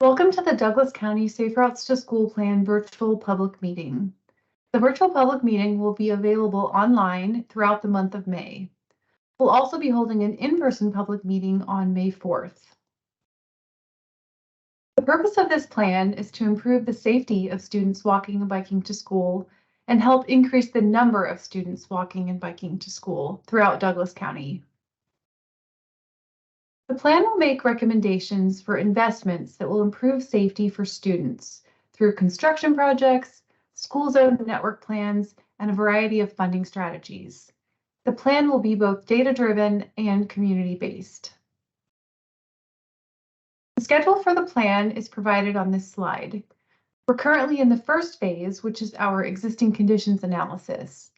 Welcome to the Douglas County Safe Routes to School Plan virtual public meeting. The virtual public meeting will be available online throughout the month of May. We'll also be holding an in-person public meeting on May 4th. The purpose of this plan is to improve the safety of students walking and biking to school and help increase the number of students walking and biking to school throughout Douglas County. The plan will make recommendations for investments that will improve safety for students through construction projects, school zone network plans, and a variety of funding strategies. The plan will be both data-driven and community-based. The schedule for the plan is provided on this slide. We're currently in the first phase, which is our existing conditions analysis.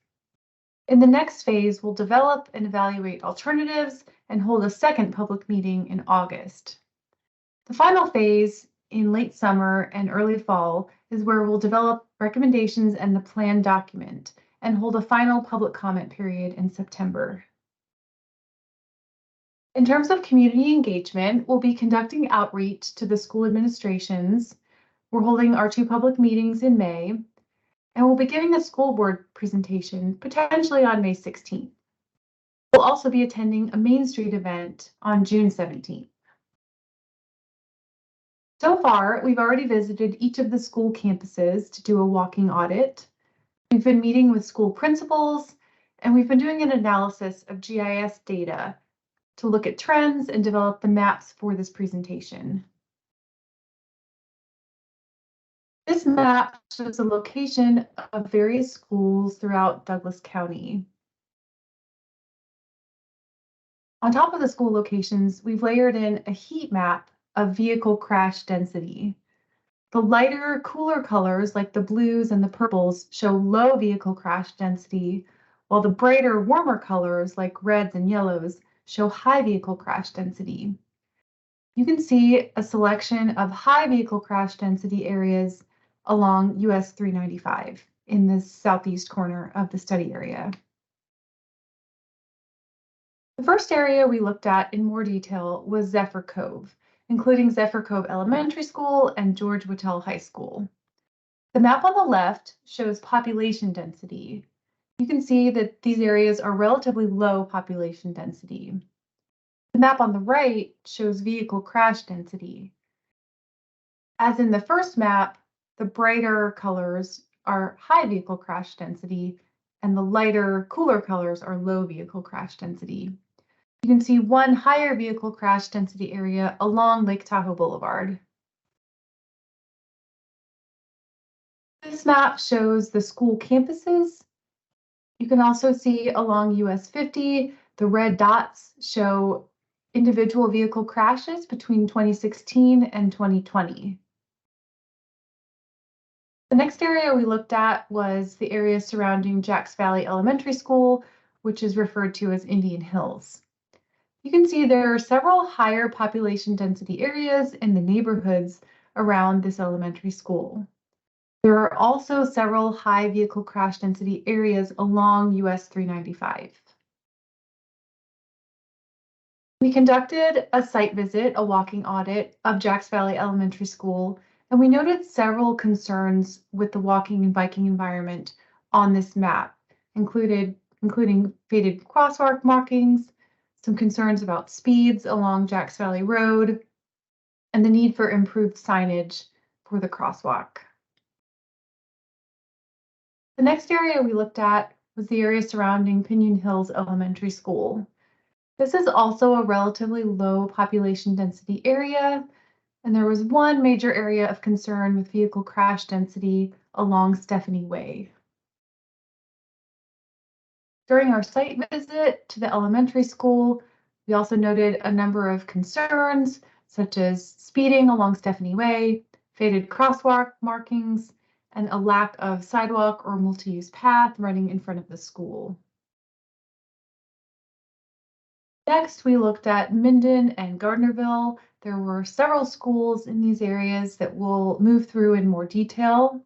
In the next phase, we'll develop and evaluate alternatives and hold a second public meeting in August. The final phase in late summer and early fall is where we'll develop recommendations and the plan document and hold a final public comment period in September. In terms of community engagement, we'll be conducting outreach to the school administrations. We're holding our 2 public meetings in May, and we'll be giving a school board presentation potentially on May 16th. We'll also be attending a Main Street event on June 17th. So far, we've already visited each of the school campuses to do a walking audit. We've been meeting with school principals, and we've been doing an analysis of GIS data to look at trends and develop the maps for this presentation. This map shows the location of various schools throughout Douglas County. On top of the school locations, we've layered in a heat map of vehicle crash density. The lighter, cooler colors like the blues and the purples show low vehicle crash density, while the brighter, warmer colors like reds and yellows show high vehicle crash density. You can see a selection of high vehicle crash density areas along US 395 in the southeast corner of the study area. The first area we looked at in more detail was Zephyr Cove, including Zephyr Cove Elementary School and George Whittle High School. The map on the left shows population density. You can see that these areas are relatively low population density. The map on the right shows vehicle crash density. As in the first map, the brighter colors are high vehicle crash density, and the lighter, cooler colors are low vehicle crash density. You can see one higher vehicle crash density area along Lake Tahoe Boulevard. This map shows the school campuses. You can also see along US 50, the red dots show individual vehicle crashes between 2016 and 2020. The next area we looked at was the area surrounding Jacks Valley Elementary School, which is referred to as Indian Hills. You can see there are several higher population density areas in the neighborhoods around this elementary school. There are also several high vehicle crash density areas along US 395. We conducted a site visit, a walking audit of Jacks Valley Elementary School, and we noted several concerns with the walking and biking environment on this map, including faded crosswalk markings, some concerns about speeds along Jacks Valley Road, and the need for improved signage for the crosswalk. The next area we looked at was the area surrounding Pinion Hills Elementary School. This is also a relatively low population density area, and there was one major area of concern with vehicle crash density along Stephanie Way. During our site visit to the elementary school, we also noted a number of concerns, such as speeding along Stephanie Way, faded crosswalk markings, and a lack of sidewalk or multi-use path running in front of the school. Next, we looked at Minden and Gardnerville. There were several schools in these areas that we'll move through in more detail,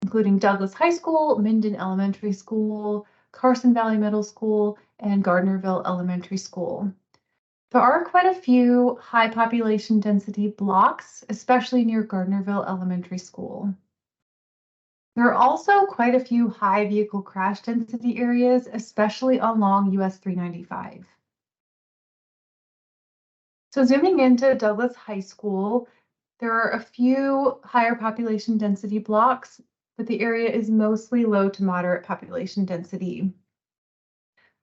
including Douglas High School, Minden Elementary School, Carson Valley Middle School, and Gardnerville Elementary School. There are quite a few high population density blocks, especially near Gardnerville Elementary School. There are also quite a few high vehicle crash density areas, especially along US 395. So zooming into Douglas High School, there are a few higher population density blocks, but the area is mostly low to moderate population density.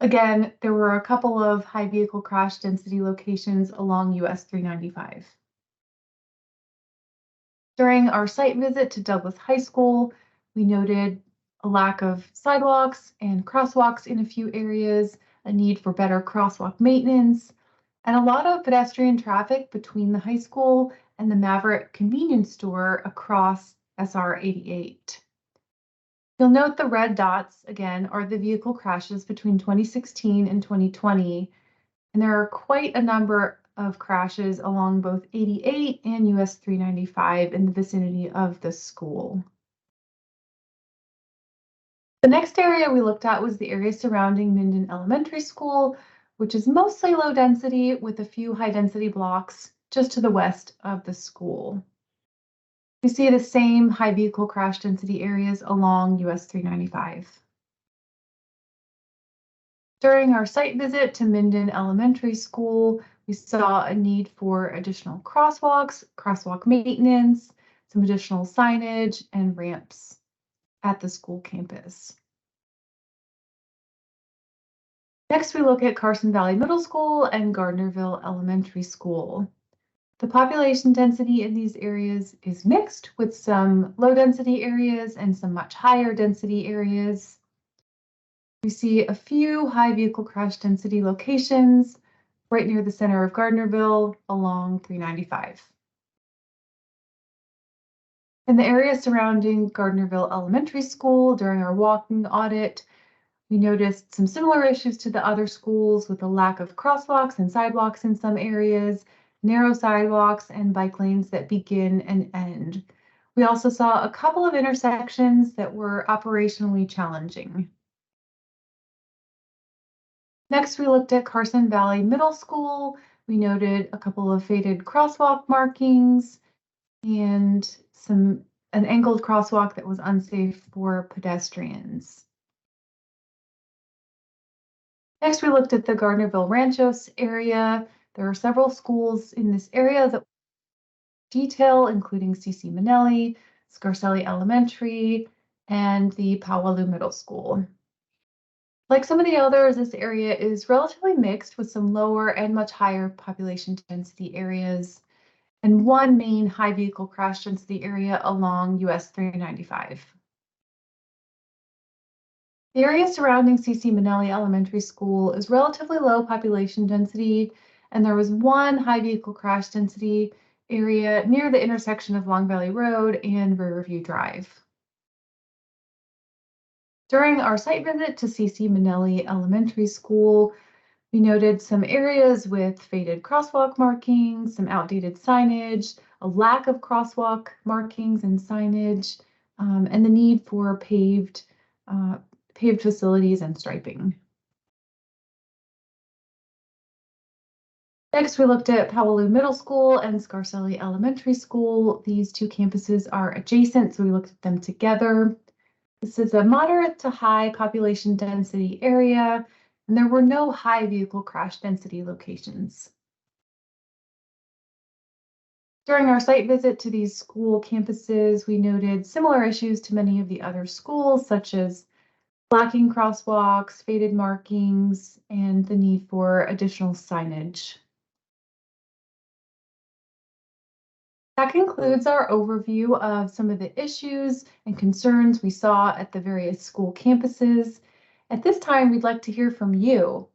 Again, there were a couple of high vehicle crash density locations along US 395. During our site visit to Douglas High School, we noted a lack of sidewalks and crosswalks in a few areas, a need for better crosswalk maintenance, and a lot of pedestrian traffic between the high school and the Maverick convenience store across SR 88. You'll note the red dots, again, are the vehicle crashes between 2016 and 2020, and there are quite a number of crashes along both 88 and US 395 in the vicinity of the school. The next area we looked at was the area surrounding Minden Elementary School, which is mostly low density with a few high density blocks just to the west of the school. We see the same high vehicle crash density areas along US 395. During our site visit to Minden Elementary School, we saw a need for additional crosswalks, crosswalk maintenance, some additional signage, and ramps at the school campus. Next, we look at Carson Valley Middle School and Gardnerville Elementary School. The population density in these areas is mixed, with some low density areas and some much higher density areas. We see a few high vehicle crash density locations right near the center of Gardnerville along 395. In the area surrounding Gardnerville Elementary School, during our walking audit, we noticed some similar issues to the other schools with a lack of crosswalks and sidewalks in some areas, narrow sidewalks, and bike lanes that begin and end. We also saw a couple of intersections that were operationally challenging. Next, we looked at Carson Valley Middle School. We noted a couple of faded crosswalk markings and an angled crosswalk that was unsafe for pedestrians. Next, we looked at the Gardnerville Ranchos area. There are several schools in this area that detail, including CC Minnelli, Scarcelli Elementary, and the Powalloo Middle School. Like some of the others, this area is relatively mixed with some lower and much higher population density areas, and one main high vehicle crash density area along US 395. The area surrounding CC Minnelli Elementary School is relatively low population density, and there was one high vehicle crash density area near the intersection of Long Valley Road and Riverview Drive. During our site visit to CC Minnelli Elementary School, we noted some areas with faded crosswalk markings, some outdated signage, a lack of crosswalk markings and signage, and the need for paved facilities and striping. Next, we looked at Powalloo Middle School and Scarcelli Elementary School. These two campuses are adjacent, so we looked at them together. This is a moderate to high population density area, and there were no high vehicle crash density locations. During our site visit to these school campuses, we noted similar issues to many of the other schools, such as lacking crosswalks, faded markings, and the need for additional signage. That concludes our overview of some of the issues and concerns we saw at the various school campuses. At this time, we'd like to hear from you.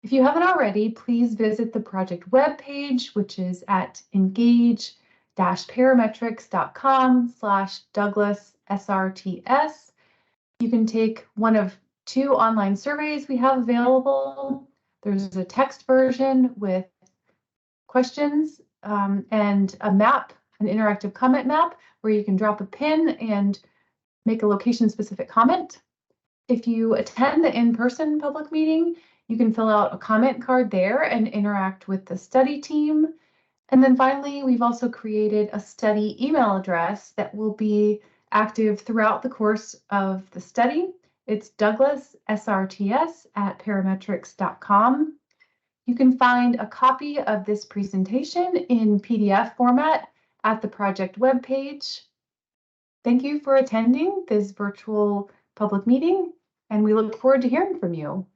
If you haven't already, please visit the project webpage, which is at engage-parametrics.com/DouglasSRTS. You can take one of two online surveys we have available. There's a text version with questions and a map, an interactive comment map, where you can drop a pin and make a location-specific comment. If you attend the in-person public meeting, You can fill out a comment card there and interact with the study team. And then finally, we've also created a study email address that will be active throughout the course of the study. It's douglassrts@parametrics.com. You can find a copy of this presentation in PDF format at the project webpage. Thank you for attending this virtual public meeting, and we look forward to hearing from you.